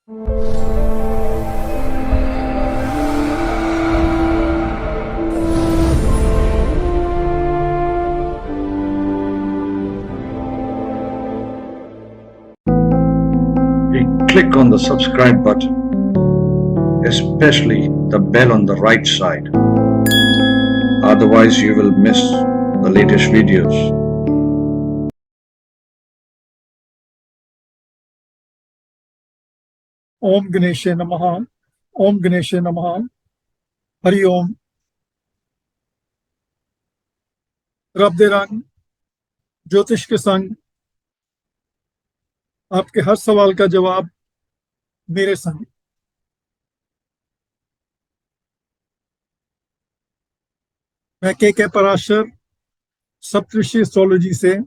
Click on the subscribe button, especially the bell on the right side. Otherwise, you will miss the latest videos. ओम गणेशे नमः। ओम गणेशे नमः। हरि ओम। रब दे रंग ज्योतिष के संग आपके हर सवाल का जवाब मेरे संग। मैं के पराशर सप्तऋषि एस्ट्रोलॉजी से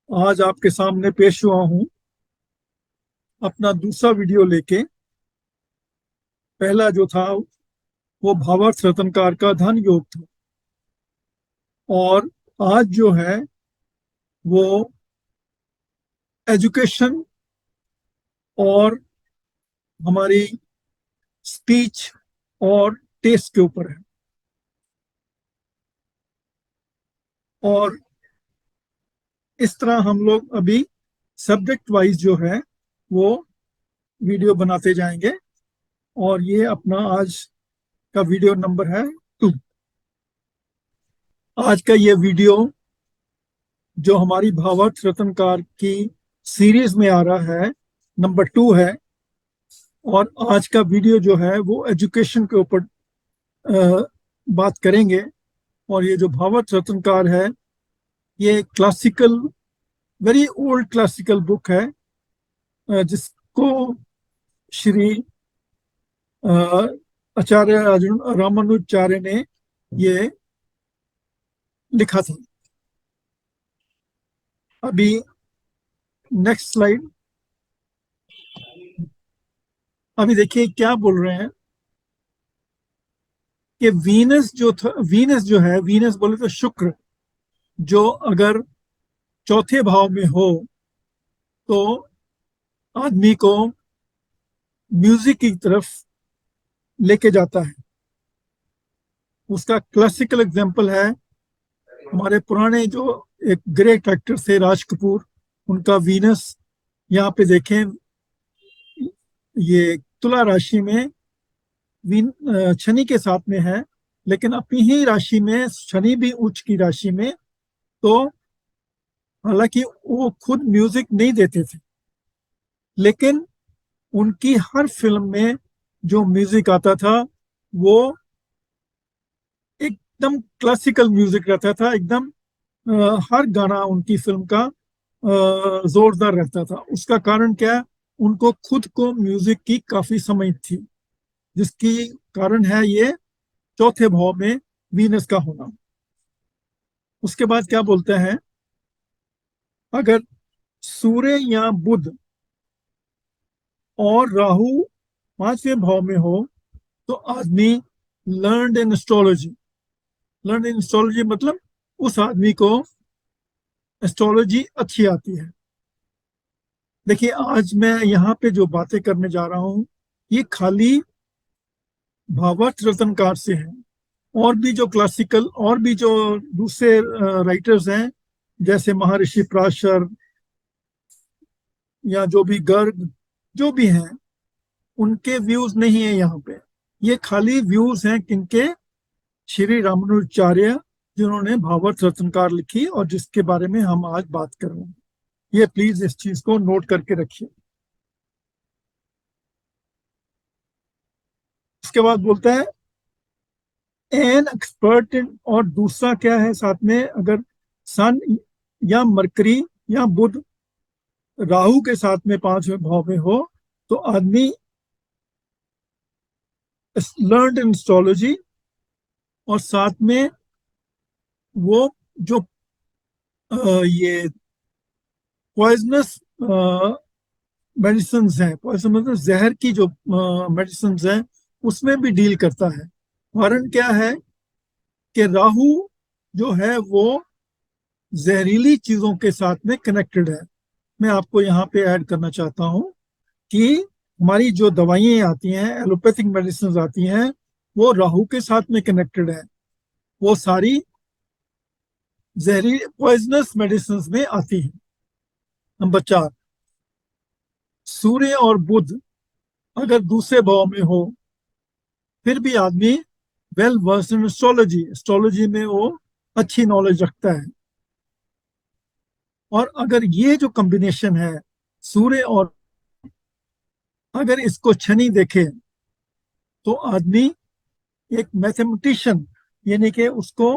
आज आपके सामने पेश हुआ हूं अपना दूसरा वीडियो लेके। पहला जो था वो भावार्थ रत्नकार का धन योग था, और आज जो है वो एजुकेशन और हमारी स्पीच और टेस्ट के ऊपर है। और इस तरह हम लोग अभी सब्जेक्ट वाइज जो है वो वीडियो बनाते जाएंगे, और ये अपना आज का वीडियो नंबर है 2। आज का ये वीडियो जो हमारी भावार्थ रत्नकार की सीरीज में आ रहा है नंबर 2 है, और आज का वीडियो जो है वो एजुकेशन के ऊपर बात करेंगे। और ये जो भावार्थ रत्नकार है ये classical, very old classical book है, जिसको श्री आचार्य रामानुजाचार्य ने ये लिखा था। अभी नेक्स्ट स्लाइड। अभी देखिए क्या बोल रहे हैं कि वीनस जो है, वीनस बोले तो शुक्र, जो अगर चौथे भाव में हो तो आदमी को म्यूजिक की तरफ लेके जाता है। उसका क्लासिकल एग्जांपल है हमारे पुराने जो एक ग्रेट एक्टर थे राज कपूर, उनका वीनस यहाँ पे देखें, ये तुला राशि में शनि के साथ में है, लेकिन अपनी ही राशि में शनि भी उच्च की राशि में। तो हालांकि वो खुद म्यूजिक नहीं देते थे, लेकिन उनकी हर फिल्म में जो म्यूजिक आता था वो एकदम क्लासिकल म्यूजिक रहता था, एकदम हर गाना उनकी फिल्म का जोरदार रहता था। उसका कारण क्या है? उनको खुद को म्यूजिक की काफी समझ थी, जिसकी कारण है ये चौथे भाव में वीनस का होना। उसके बाद क्या बोलते हैं, अगर सूर्य या बुध और राहु 5वें भाव में हो तो आदमी learned in astrology. Learn in astrology मतलब उस आदमी को एस्ट्रोलॉजी अच्छी आती है। देखिए आज मैं यहाँ पे जो बातें करने जा रहा हूँ ये खाली भावार्थ रत्नकार से है, और भी जो क्लासिकल और भी जो दूसरे राइटर्स हैं जैसे महर्षि पराशर या जो भी गर्ग जो भी हैं, उनके व्यूज नहीं है यहाँ पे। ये खाली व्यूज हैं किनके? श्री रामानुजाचार्य, जिन्होंने भावार्थ रत्नकार लिखी और जिसके बारे में हम आज बात कर रहे हैं। ये प्लीज इस चीज को नोट करके रखिए। उसके बाद बोलता है एन एक्सपर्ट इन, और दूसरा क्या है साथ में, अगर सन या मरकरी या बुध राहु के साथ में 5वें भाव में हो तो आदमी लर्नड इन एस्ट्रोलॉजी, और साथ में वो जो ये पॉइजनस मेडिसिन हैं, पॉइजन मतलब जहर की जो मेडिसिन हैं, उसमें भी डील करता है। कारण क्या है कि राहु जो है वो जहरीली चीजों के साथ में कनेक्टेड है। मैं आपको यहाँ पे ऐड करना चाहता हूँ कि हमारी जो दवाइयाँ आती हैं, एलोपैथिक मेडिसिन आती हैं, वो राहु के साथ में कनेक्टेड है। वो सारी जहरीली पॉइजनस मेडिसिन में आती हैं। नंबर 4, सूर्य और बुध अगर दूसरे भाव में हो, फिर भी आदमी well versed in astrology, astrology में वो अच्छी नॉलेज रखता है। और अगर ये जो कॉम्बिनेशन है सूर्य और, अगर इसको शनि देखे तो आदमी एक मैथमेटिशियन, यानी कि उसको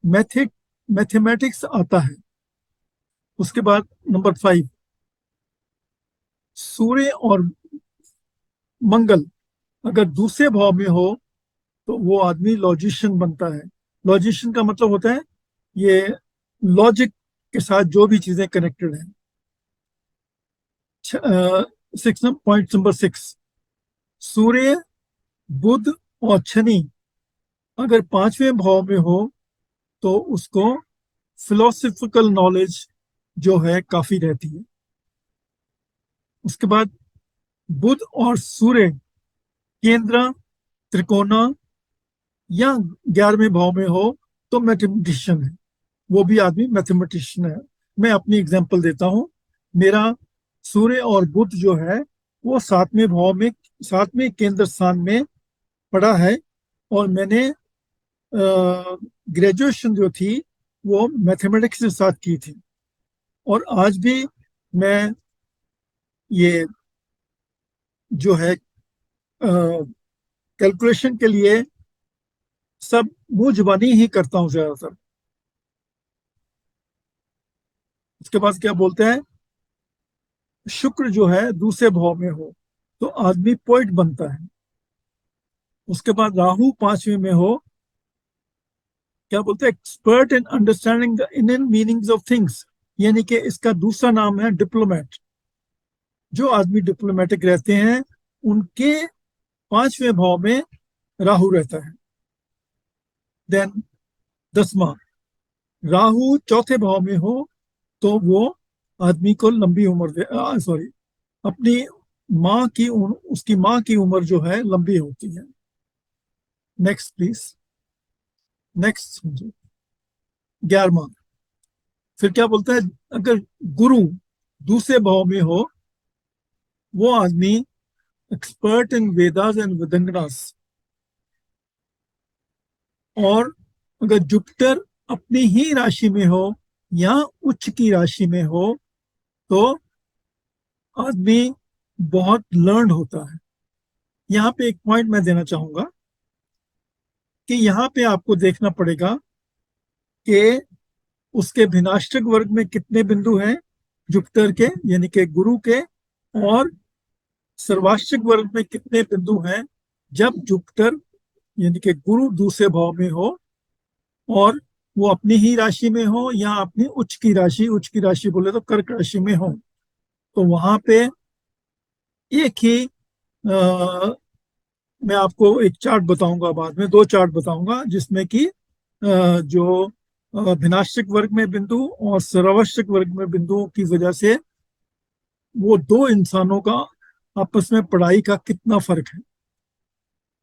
मैथमेटिक्स आता है। उसके बाद नंबर 5, सूर्य और मंगल अगर दूसरे भाव में हो तो वो आदमी लॉजिशियन बनता है। लॉजिशियन का मतलब होता है ये लॉजिक के साथ जो भी चीजें कनेक्टेड हैं। 6 सूर्य, बुध और शनि अगर पांचवें भाव में हो तो उसको फिलोसफिकल नॉलेज जो है काफी रहती है। उसके बाद बुध और सूर्य केंद्र, त्रिकोणा या 11वें भाव में हो तो मैथमेटिशियन है, वो भी आदमी मैथमेटिशियन है। मैं अपनी एग्जांपल देता हूँ। मेरा सूर्य और बुध जो है वो 7वें भाव में, 7वें केंद्र स्थान में पड़ा है। और मैंने ग्रेजुएशन जो थी वो मैथमेटिक्स के साथ की थी। और आज भी मैं ये जो है कैलकुलेशन के लिए सब मुंह जुबानी ही करता हूँ ज्यादातर। उसके बाद क्या बोलते हैं, शुक्र जो है दूसरे भाव में हो तो आदमी पोइट बनता है। उसके बाद राहु 5वें में हो, क्या बोलते हैं, expert in understanding the inner meanings of things, यानी कि इसका दूसरा नाम है डिप्लोमेट। जो आदमी डिप्लोमेटिक रहते हैं उनके 5वें भाव में राहु रहता है। देन 10वां, राहु चौथे भाव में हो तो वो आदमी को लंबी उम्र दे, सॉरी, अपनी उसकी माँ की उम्र जो है लंबी होती है। Next please, next. 11वां, फिर क्या बोलता है, अगर गुरु दूसरे भाव में हो वो आदमी एक्सपर्ट इन वेदास एंड वेदंगनास। और अगर जुपिटर अपनी ही राशि में हो या उच्च की राशि में हो तो आदमी बहुत लर्न होता है। यहाँ पे एक पॉइंट मैं देना चाहूंगा कि यहाँ पे आपको देखना पड़ेगा कि उसके भिनाष्टक वर्ग में कितने बिंदु हैं जुपिटर के, यानी कि गुरु के, और सर्वाष्टक वर्ग में कितने बिंदु हैं जब जुपिटर यानी कि गुरु दूसरे भाव में हो और वो अपनी ही राशि में हो या अपनी उच्च की राशि बोले तो कर्क राशि में हो। तो वहां पे एक ही मैं आपको एक चार्ट बताऊंगा, बाद में 2 चार्ट बताऊंगा जिसमें कि जो भिनाष्टक वर्ग में बिंदु और सर्वाष्टक वर्ग में बिंदुओं की वजह से वो दो इंसानों का आपस में पढ़ाई का कितना फर्क है।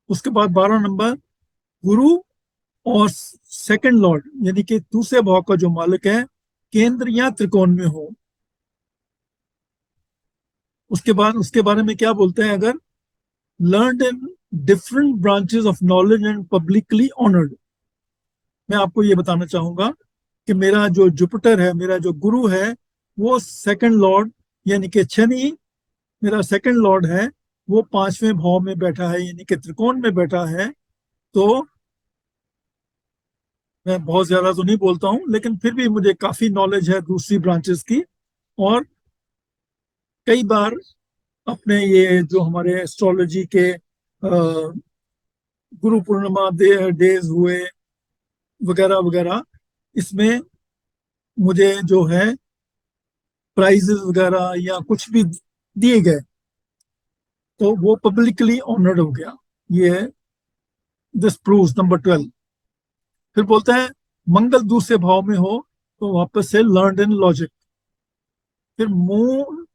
उसके बाद 12 नंबर, गुरु और सेकंड लॉर्ड यानी कि दूसरे भाव का जो मालिक है केंद्र या त्रिकोण में हो। उसके बाद उसके बारे में क्या बोलते हैं, अगर learned in different branches of knowledge and publicly honoured. मैं आपको ये बताना चाहूंगा कि मेरा जो जुपिटर है, मेरा जो गुरु है, वो सेकंड लॉर्ड यानी कि शनि मेरा सेकंड लॉर्ड है, वो 5वें भाव में बैठा है यानी कि त्रिकोण में बैठा है। तो मैं बहुत ज्यादा तो नहीं बोलता हूँ लेकिन फिर भी मुझे काफी नॉलेज है दूसरी ब्रांचेस की। और कई बार अपने ये जो हमारे एस्ट्रोलॉजी के गुरु पूर्णिमा डेज हुए वगैरह वगैरह, इसमें मुझे जो है प्राइजेस वगैरह या कुछ भी दिए गए तो वो पब्लिकली ऑनर्ड हो गया। ये दिस प्रूव्स। नंबर 12, फिर बोलते हैं मंगल दूसरे भाव में हो तो वापस से लर्न इन लॉजिक। फिर मून,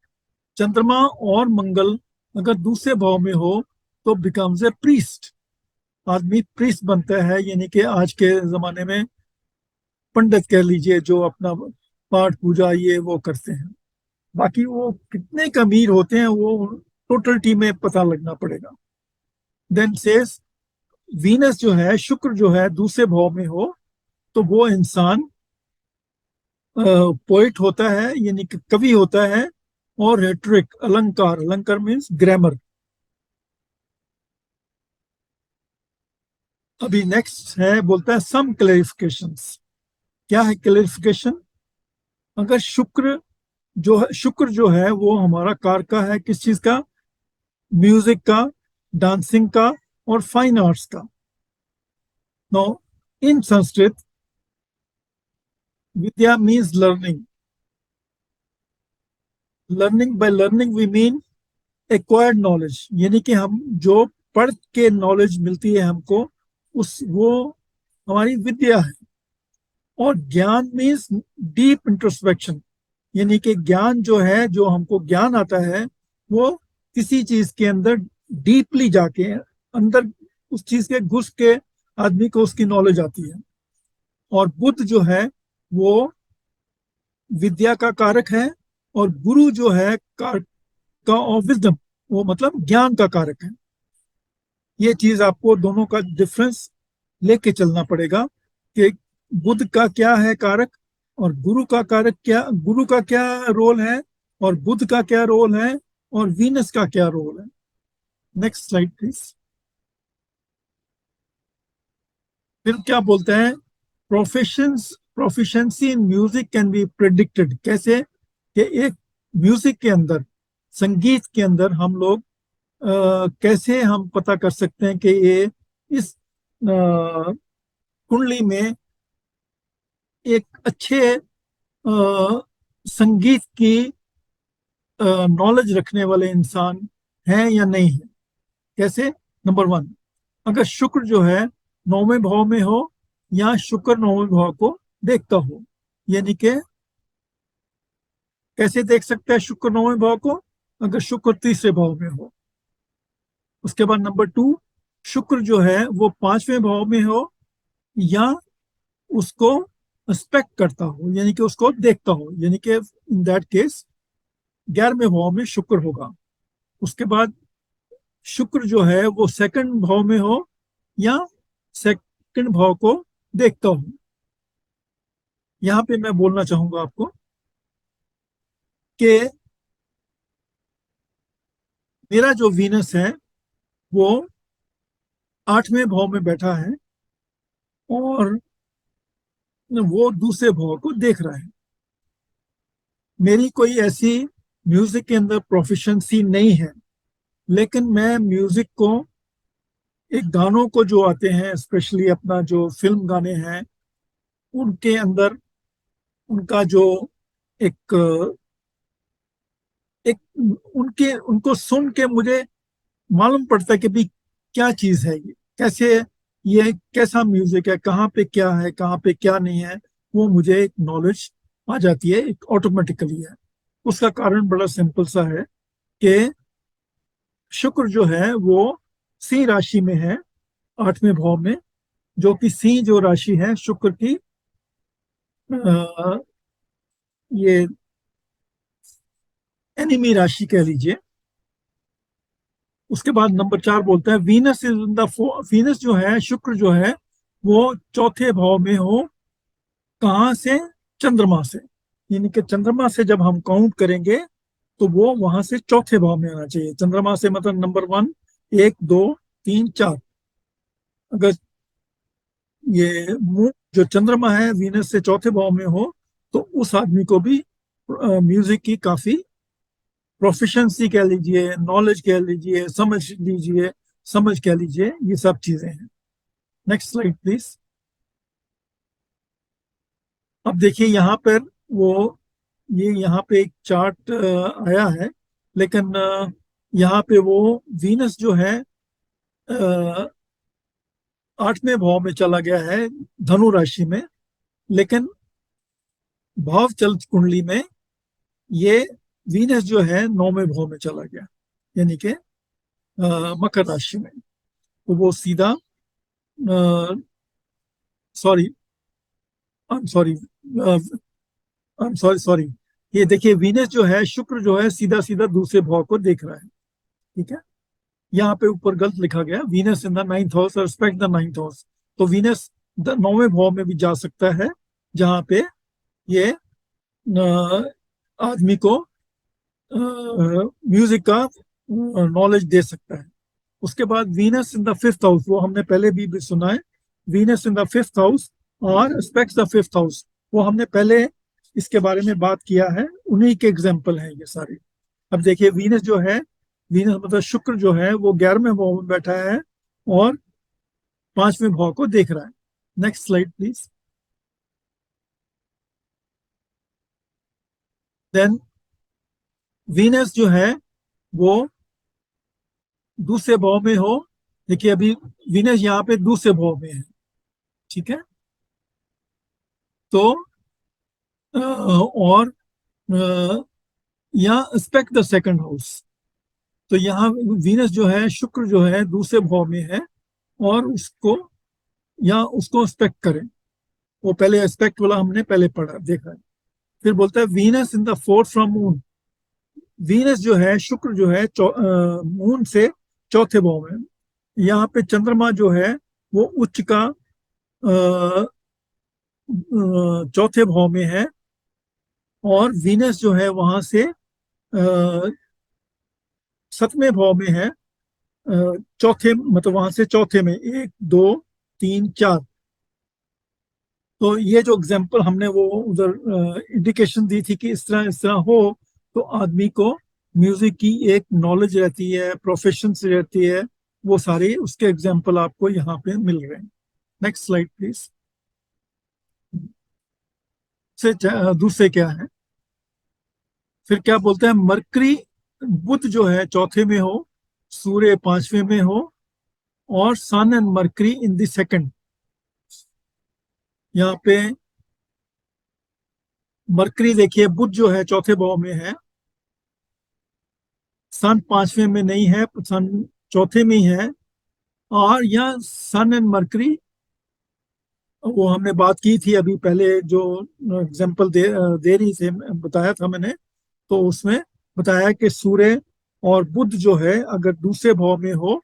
चंद्रमा और मंगल अगर दूसरे भाव में हो तो बिकम्स ए प्रीस्ट, आदमी प्रीस्ट बनता है, यानी कि आज के जमाने में पंडित कह लीजिए, जो अपना पाठ पूजा ये वो करते हैं। बाकी वो कितने का अमीर होते हैं वो टोटलिटी में पता लगना पड़ेगा। देन सेज वीनस जो है, शुक्र जो है दूसरे भाव में हो तो वो इंसान पोइट होता है, यानी कि कवि होता है, और रेटरिक अलंकार, अलंकार मीन्स ग्रामर। अभी नेक्स्ट है, बोलता है सम क्लेरिफिकेशंस। क्या है क्लेरिफिकेशन? अगर शुक्र जो है वो हमारा कारका है, किस चीज का? म्यूजिक का, डांसिंग का, और फाइन आर्ट्स का। No, in Sanskrit vidya means learning. Learning, by learning we mean acquired knowledge, यानी कि हम जो पढ़ के नॉलेज मिलती है हमको, उस वो हमारी विद्या है। और ज्ञान मीन्स डीप इंट्रोस्पेक्शन, यानी कि ज्ञान जो है, जो हमको ज्ञान आता है वो किसी चीज के अंदर डीपली जाके अंदर उस चीज के घुस के आदमी को उसकी नॉलेज आती है। और बुद्ध जो है वो विद्या का कारक है, और गुरु जो है कार का ऑफ विजडम, वो मतलब ज्ञान का कारक है। ये चीज आपको दोनों का डिफरेंस लेके चलना पड़ेगा कि बुद्ध का क्या है कारक, और गुरु का कारक क्या, गुरु का क्या रोल है, और बुद्ध का क्या रोल है, और वीनस का क्या रोल है। Next slide please. फिर क्या बोलते हैं? Proficiency in music can be predicted. कैसे? कि एक म्यूजिक के अंदर, संगीत के अंदर हम लोग कैसे हम पता कर सकते हैं कि ये इस कुंडली में एक अच्छे संगीत की नॉलेज रखने वाले इंसान हैं या नहीं है। कैसे? नंबर वन, अगर शुक्र जो है नौवें भाव में हो, या शुक्र नौवें भाव को देखता हो, यानी कि कैसे देख सकता है शुक्र नौवें भाव को? अगर शुक्र तीसरे भाव में हो। उसके बाद नंबर टू, शुक्र जो है वो पांचवें भाव में हो, या उसको रिस्पेक्ट करता हो, यानी कि उसको देखता हो, यानी कि इन दैट केस 11वें भाव में शुक्र होगा। उसके बाद शुक्र जो है वो सेकंड भाव में हो, या सेकंड भाव को देखता हो। यहां पे मैं बोलना चाहूंगा आपको कि मेरा जो वीनस है वो 8वें भाव में बैठा है, और वो दूसरे भाव को देख रहा है। मेरी कोई ऐसी म्यूजिक के अंदर प्रोफिशिएंसी नहीं है, लेकिन मैं म्यूजिक को, एक गानों को जो आते हैं, स्पेशली अपना जो फिल्म गाने हैं, उनके अंदर उनका जो एक एक उनके उनको सुन के मुझे मालूम पड़ता है कि भाई क्या चीज है ये, कैसे, ये कैसा म्यूजिक है, कहाँ पे क्या है, कहाँ पे क्या नहीं है, वो मुझे एक नॉलेज आ जाती है, एक ऑटोमेटिकली है। उसका कारण बड़ा सिंपल सा है कि शुक्र जो है वो सिंह राशि में है, 8वें भाव में, जो कि सिंह जो राशि है शुक्र की, ये एनिमी राशि कह लीजिए। उसके बाद नंबर 4 बोलता है Venus is in the, Venus जो है, शुक्र जो है वो चौथे भाव में हो। कहाँ से? चंद्रमा से। यानी कि चंद्रमा से जब हम काउंट करेंगे तो वो वहां से चौथे भाव में आना चाहिए। चंद्रमा से मतलब नंबर 1, 1 2 3 4। अगर ये जो चंद्रमा है वीनस से चौथे भाव में हो तो उस आदमी को भी म्यूजिक की काफी प्रोफिशिएंसी कह लीजिए, नॉलेज कह लीजिए, समझ लीजिए, समझ कह लीजिए, ये सब चीजें हैं। Next slide please. अब देखिए यहाँ पर वो, ये यहाँ पे एक चार्ट आया है, लेकिन यहाँ पे वो वीनस जो है 8वें भाव में चला गया है, धनु राशि में, लेकिन भाव चल कुंडली में ये वीनस जो है 9वें भाव में चला गया। यानी कि मकर राशि में, तो वो सीधा सॉरी सॉरी सॉरी, ये देखिए वीनस जो है, शुक्र जो है सीधा सीधा दूसरे भाव को देख रहा है, ठीक है। यहाँ पे ऊपर गलत लिखा गया, Venus in the ninth house, respect the ninth house, तो वीनस नौवें भाव में भी जा सकता है, जहाँ पे ये आदमी को म्यूजिक का नॉलेज दे सकता है। उसके बाद Venus in the fifth house, वो हमने पहले भी सुना है, Venus in the fifth house और रिस्पेक्ट द फिफ्थ हाउस, वो हमने पहले इसके बारे में बात किया है, उन्हीं के एग्जाम्पल हैं ये सारे। अब देखिए वीनस जो है, वीनस मतलब शुक्र जो है, वो 11वें भाव में बैठा है और 5वें भाव को देख रहा है। Next slide please. Then Venus जो है वो दूसरे भाव में हो, देखिए अभी वीनस यहाँ पे दूसरे भाव में है, ठीक है। तो और यहाँ रिस्पेक्ट द सेकंड हाउस, तो यहाँ वीनस जो है, शुक्र जो है दूसरे भाव में है और उसको या उसको रिस्पेक्ट करें, वो पहले एस्पेक्ट वाला हमने पहले पढ़ा देखा है। फिर बोलता है Venus in the fourth from moon, Venus जो है, शुक्र जो है मून से चौथे भाव में, यहाँ पे चंद्रमा जो है वो उच्च का चौथे भाव में है, और वीनस जो है वहां से 7वें भाव में है, चौथे मतलब वहां से चौथे में, 1 2 3 4। तो ये जो एग्जाम्पल हमने वो उधर इंडिकेशन दी थी कि इस तरह हो, तो आदमी को म्यूजिक की एक नॉलेज रहती है, प्रोफेशन से रहती है, वो सारे उसके एग्जाम्पल आपको यहाँ पे मिल रहे हैं। Next slide please. से दूसरे क्या है, फिर क्या बोलते हैं, मरकरी बुध जो है चौथे में हो, सूर्य 5वें में हो, और sun and Mercury in the second. यहाँ पे मरकरी देखिए, बुध जो है चौथे भाव में है, सन 5वें में नहीं है, सन चौथे में ही है, और यहाँ सन एंड मरकरी, वो हमने बात की थी अभी पहले, जो एग्जाम्पल दे रही थे, बताया था मैंने, तो उसमें बताया कि सूर्य और बुध जो है अगर दूसरे भाव में हो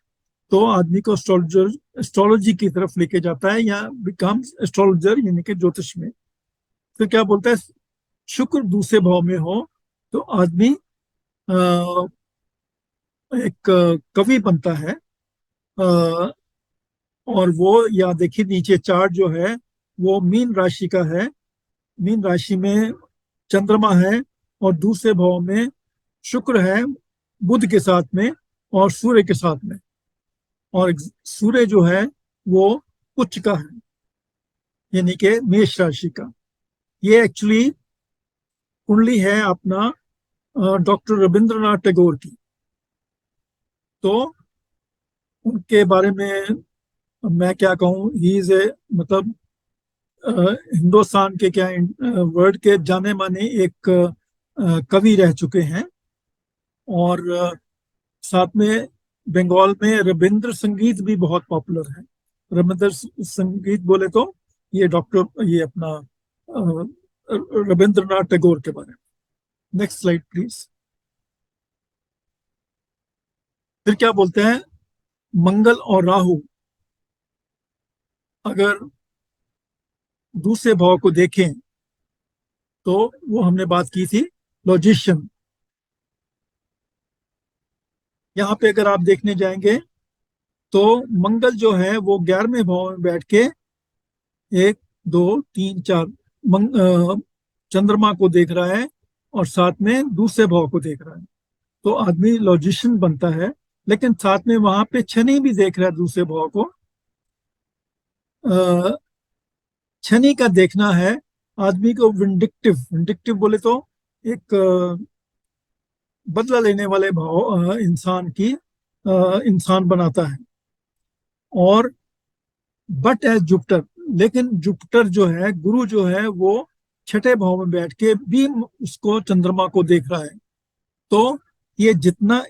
तो आदमी को एस्ट्रोलॉजी की तरफ लेके जाता है, या बिकम्स एस्ट्रोलॉजर, यानी कि ज्योतिष में। तो क्या बोलता है, शुक्र दूसरे भाव में हो तो आदमी एक कवि बनता है, और वो, या देखिए नीचे चार्ट जो है वो मीन राशि का है, मीन राशि में चंद्रमा है और दूसरे भाव में शुक्र है, बुध के साथ में और सूर्य के साथ में, और सूर्य जो है वो उच्च का है, यानी कि मेष राशि का। ये एक्चुअली कुंडली है अपना डॉक्टर रविंद्रनाथ टैगोर की, तो उनके बारे में मैं क्या कहूँ, ही इज ए मतलब हिंदुस्तान के क्या, वर्ल्ड के जाने माने एक कवि रह चुके हैं, और साथ में बंगाल में रविंद्र संगीत भी बहुत पॉपुलर है। रविंद्र संगीत बोले तो ये डॉक्टर, ये अपना रविंद्रनाथ टैगोर के बारे में। Next slide please. फिर क्या बोलते हैं, मंगल और राहु अगर दूसरे भाव को देखें तो वो हमने बात की थी लॉजिशियन। यहाँ पे अगर आप देखने जाएंगे तो मंगल जो है वो 11वें भाव में बैठ के 1 2 3 4 चंद्रमा को देख रहा है, और साथ में दूसरे भाव को देख रहा है, तो आदमी लॉजिशियन बनता है। लेकिन साथ में वहां पे शनि भी देख रहा है दूसरे भाव को। शनि का देखना है आदमी को विंडिक्टिव, विंडिक्टिव बोले तो एक बदला लेने वाले भाव इंसान की इंसान बनाता है। और बट एज जुपिटर, लेकिन जुपिटर जो है, गुरु जो है, वो 6ठे भाव में बैठ के भी उसको चंद्रमा को देख रहा है। तो ये जितना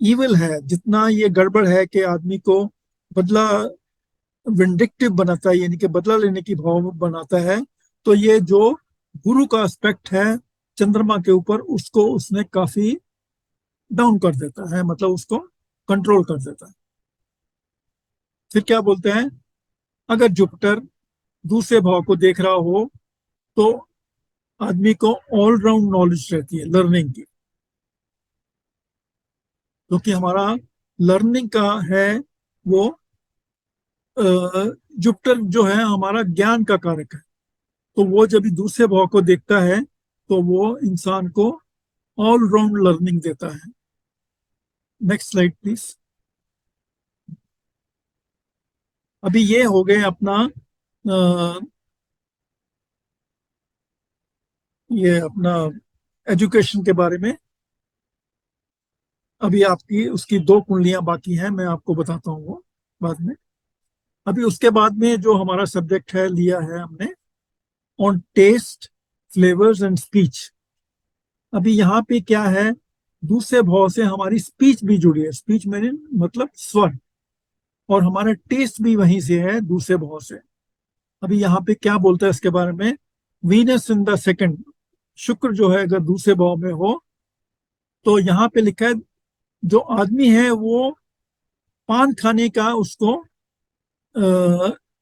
ईविल है, जितना ये गड़बड़ है कि आदमी को बदला विंडिक्टिव बनाता है, यानी कि बदला लेने की भाव बनाता है, तो ये जो गुरु का एस्पेक्ट है चंद्रमा के ऊपर, उसको उसने काफी डाउन कर देता है, मतलब उसको कंट्रोल कर देता है। फिर क्या बोलते हैं, अगर जुपिटर दूसरे भाव को देख रहा हो तो आदमी को ऑलराउंड नॉलेज रहती है लर्निंग की, क्योंकि हमारा लर्निंग का है वो जुपिटर जो है हमारा ज्ञान का कारक है। तो वो जब भी दूसरे भाव को देखता है तो वो इंसान को ऑलराउंड लर्निंग देता है। Next slide please. अभी ये हो गए अपना ये अपना एजुकेशन के बारे में। अभी आपकी उसकी दो कुंडलियां बाकी हैं, मैं आपको बताता हूँ वो बाद में। अभी उसके बाद में जो हमारा सब्जेक्ट है लिया है हमने on taste, flavours and speech. अभी यहाँ पे क्या है, दूसरे भाव से हमारी स्पीच भी जुड़ी है। स्पीच में मतलब स्वर, और हमारा टेस्ट भी वहीं से है दूसरे भाव से। अभी यहाँ पे क्या बोलता है इसके बारे में, वीनस इन द सेकंड, शुक्र जो है अगर दूसरे भाव में हो तो यहाँ पे लिखा है जो आदमी है वो पान खाने का उसको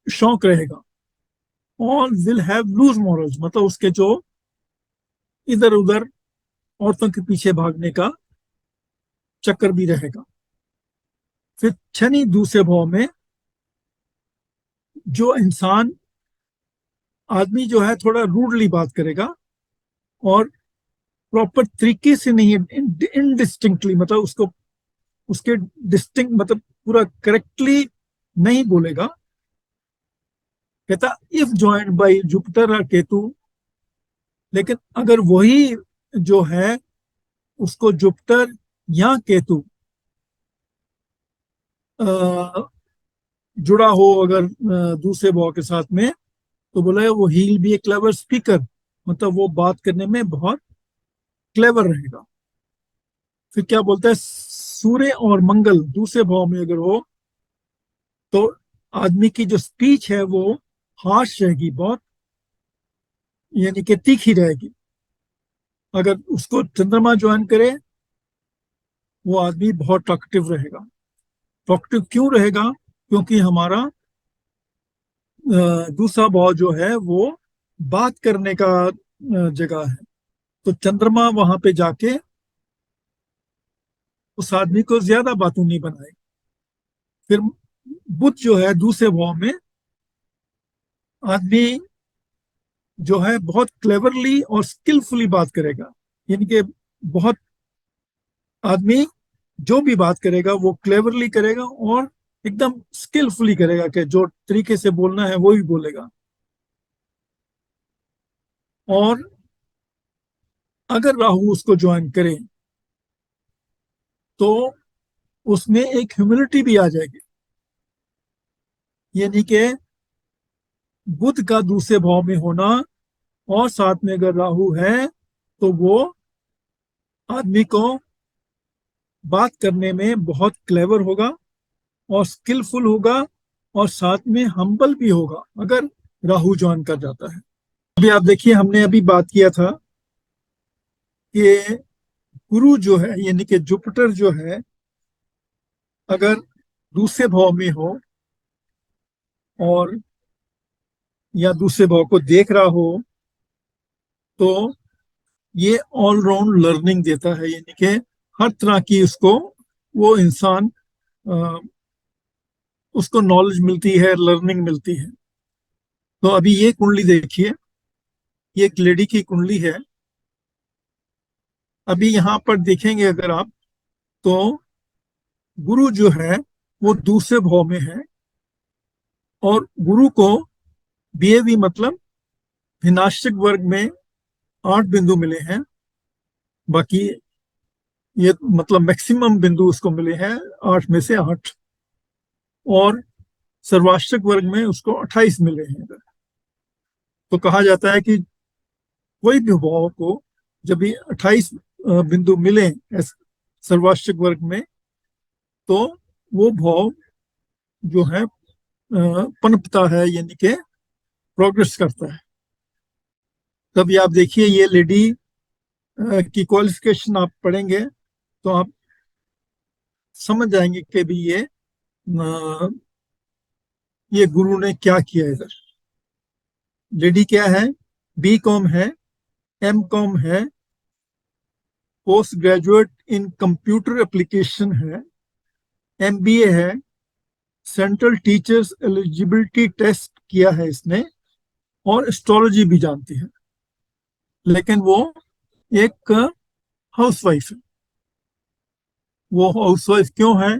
शौक रहेगा, और विल हैव लूज मॉरल्स, मतलब उसके जो इधर उधर औरतों के पीछे भागने का चक्कर भी रहेगा। फिर शनि दूसरे भाव में, जो इंसान आदमी जो है थोड़ा रूडली बात करेगा और प्रॉपर तरीके से नहीं, इनडिस्टिंक्टली, मतलब उसको उसके डिस्टिंक्ट मतलब पूरा करेक्टली नहीं बोलेगा। कहता इफ ज्वाइंड बाय जुपिटर और केतु, लेकिन अगर वही जो है उसको जुपिटर या केतु जुड़ा हो अगर दूसरे भाव के साथ में, तो बोला है वो ही बी ए क्लेवर स्पीकर, मतलब वो बात करने में बहुत क्लेवर रहेगा। फिर क्या बोलता है, सूर्य और मंगल दूसरे भाव में अगर हो तो आदमी की जो स्पीच है वो हार्श रहेगी बहुत, यानी कि तीखी रहेगी। अगर उसको चंद्रमा ज्वाइन करे वो आदमी बहुत टॉकटिव रहेगा। टॉकटिव क्यों रहेगा, क्योंकि हमारा दूसरा भाव जो है वो बात करने का जगह है, तो चंद्रमा वहां पे जाके उस आदमी को ज्यादा बातूं नहीं बनाएगा। फिर बुध जो है दूसरे भाव में, आदमी जो है बहुत क्लेवरली और स्किलफुली बात करेगा, यानी कि बहुत आदमी जो भी बात करेगा वो क्लेवरली करेगा और एकदम स्किलफुली करेगा, कि जो तरीके से बोलना है वो ही बोलेगा। और अगर राहु उसको ज्वाइन करे तो उसमें एक ह्यूमिलिटी भी आ जाएगी, यानी कि बुध का दूसरे भाव में होना और साथ में अगर राहु है तो वो आदमी को बात करने में बहुत क्लेवर होगा और स्किलफुल होगा, और साथ में हम्बल भी होगा अगर राहु ज्वाइन कर जाता है। अभी आप देखिए, हमने अभी बात किया था कि गुरु जो है यानी कि जुपिटर जो है अगर दूसरे भाव में हो और या दूसरे भाव को देख रहा हो तो ये ऑलराउंड लर्निंग देता है, यानी कि हर तरह की उसको वो इंसान उसको नॉलेज मिलती है, लर्निंग मिलती है। तो अभी ये कुंडली देखिए, ये एक लेडी की कुंडली है। अभी यहाँ पर देखेंगे अगर आप, तो गुरु जो है वो दूसरे भाव में है, और गुरु को बीएवी मतलब भिन्नाश्रिक वर्ग में 8 बिंदु मिले हैं। बाकी ये मतलब मैक्सिमम बिंदु उसको मिले हैं 8 में से 8, और सर्वाश्रिक वर्ग में उसको 28 मिले हैं। तो कहा जाता है कि कोई भी भाव को जब भी 28 बिंदु मिले सर्वाश्रिक वर्ग में, तो वो भाव जो है पनपता है, यानी कि प्रोग्रेस करता है। तभी आप देखिए ये लेडी की क्वालिफिकेशन आप पढ़ेंगे तो आप समझ जाएंगे कि भी ये गुरु ने क्या किया इधर। लेडी क्या है? बी कॉम है, एम कॉम है, post graduate in computer application है, एमबीए है, सेंट्रल टीचर्स एलिजिबिलिटी टेस्ट किया है इसने, और एस्ट्रोलॉजी भी जानती है। लेकिन वो एक हाउसवाइफ है। वो हाउसवाइफ क्यों है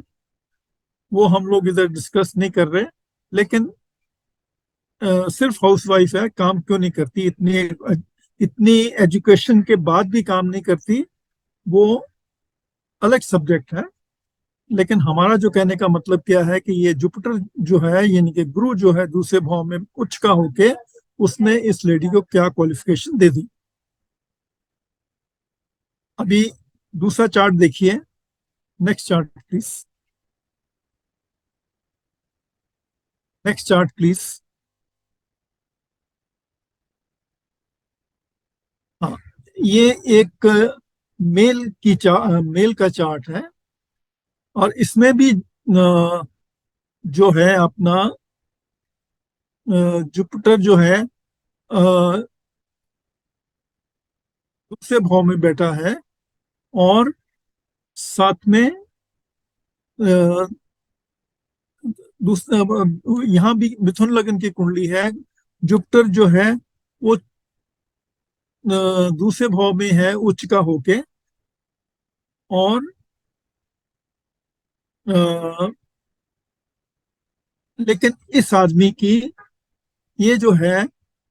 वो हम लोग इधर डिस्कस नहीं कर रहे, लेकिन सिर्फ हाउसवाइफ है, काम क्यों नहीं करती, इतनी इतनी एजुकेशन के बाद भी काम नहीं करती, वो अलग सब्जेक्ट है। लेकिन हमारा जो कहने का मतलब क्या है कि ये जुपिटर जो है, यानी कि गुरु जो है दूसरे भाव में उच्च का होके उसने इस लेडी को क्या क्वालिफिकेशन दे दी। अभी दूसरा चार्ट देखिए, next chart please, next chart please. हाँ, ये एक मेल का चार्ट है, और इसमें भी जो है अपना जुपिटर जो है दूसरे भाव में बैठा है, और साथ में दूसरा यहाँ भी मिथुन लग्न की कुंडली है। जुपिटर जो है वो दूसरे भाव में है उच्च का होके, और अ, लेकिन इस आदमी की ये जो है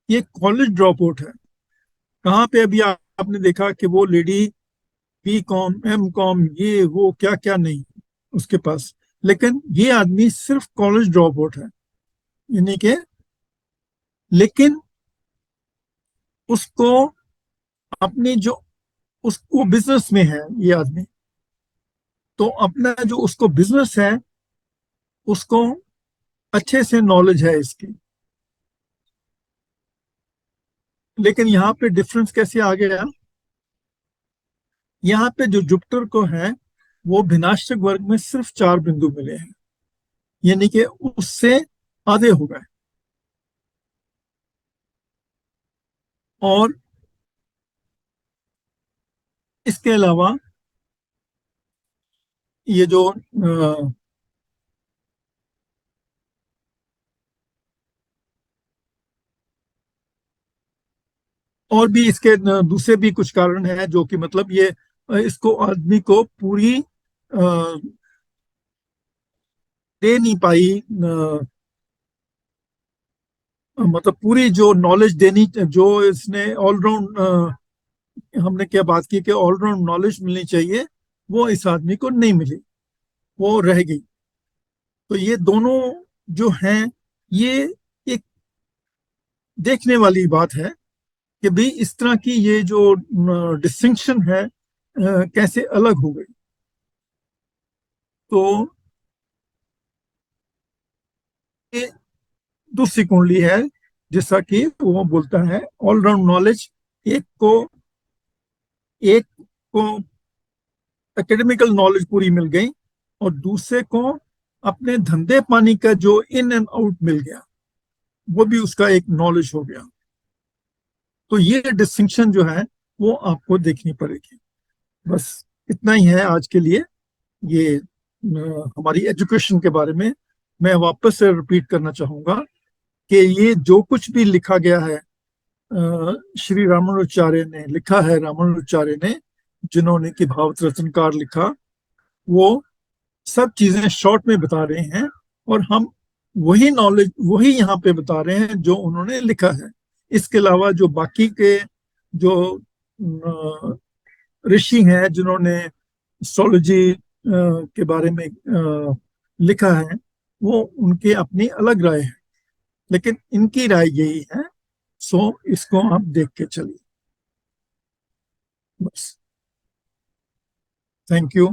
ये कॉलेज ड्रॉप आउट है। कहाँ पे अभी आपने देखा कि वो lady B com M com ये वो क्या क्या नहीं उसके पास, लेकिन ये आदमी सिर्फ कॉलेज ड्रॉप आउट है, यानी कि लेकिन उसको अपनी जो उसको बिजनेस में है ये आदमी, तो अपना जो उसको बिजनेस है उसको अच्छे से नॉलेज है इसकी। लेकिन यहाँ पे डिफरेंस कैसे आ गया? यहाँ पे जो जुपिटर को है वो भिनाशक वर्ग में सिर्फ 4 बिंदु मिले हैं, यानी कि उससे आधे हो गए। और इसके अलावा ये जो और भी इसके दूसरे भी कुछ कारण हैं जो कि मतलब ये इसको आदमी को पूरी दे नहीं पाई, मतलब पूरी जो नॉलेज देनी जो इसने ऑलराउंड, हमने क्या बात की कि ऑलराउंड नॉलेज मिलनी चाहिए, वो इस आदमी को नहीं मिली, वो रह गई। तो ये दोनों जो हैं ये एक देखने वाली बात है कि भाई इस तरह की ये जो डिस्टिंक्शन है कैसे अलग हो गई। तो ये दूसरी कुंडली है, जैसा कि वो बोलता है ऑलराउंड नॉलेज। एक को एक को एकेडमिकल नॉलेज पूरी मिल गई, और दूसरे को अपने धंधे पानी का जो इन एंड आउट मिल गया, वो भी उसका एक नॉलेज हो गया। तो ये डिस्टिंक्शन जो है वो आपको देखनी पड़ेगी। बस इतना ही है आज के लिए। ये हमारी एजुकेशन के बारे में मैं वापस से रिपीट करना चाहूंगा कि ये जो कुछ भी लिखा गया है श्री रामानुजाचार्य ने लिखा है, रामानुजाचार्य ने जिन्होंने कि भावत रत्नकार लिखा, वो सब चीजें शॉर्ट में बता रहे हैं, और हम वही नॉलेज वही यहाँ पे बता रहे हैं जो उन्होंने लिखा है। इसके अलावा जो बाकी के जो ऋषि हैं जिन्होंने एस्ट्रोलॉजी के बारे में लिखा है, वो उनके अपनी अलग राय है, लेकिन इनकी राय यही है। सो इसको आप देख के चलिए। बस, थैंक यू।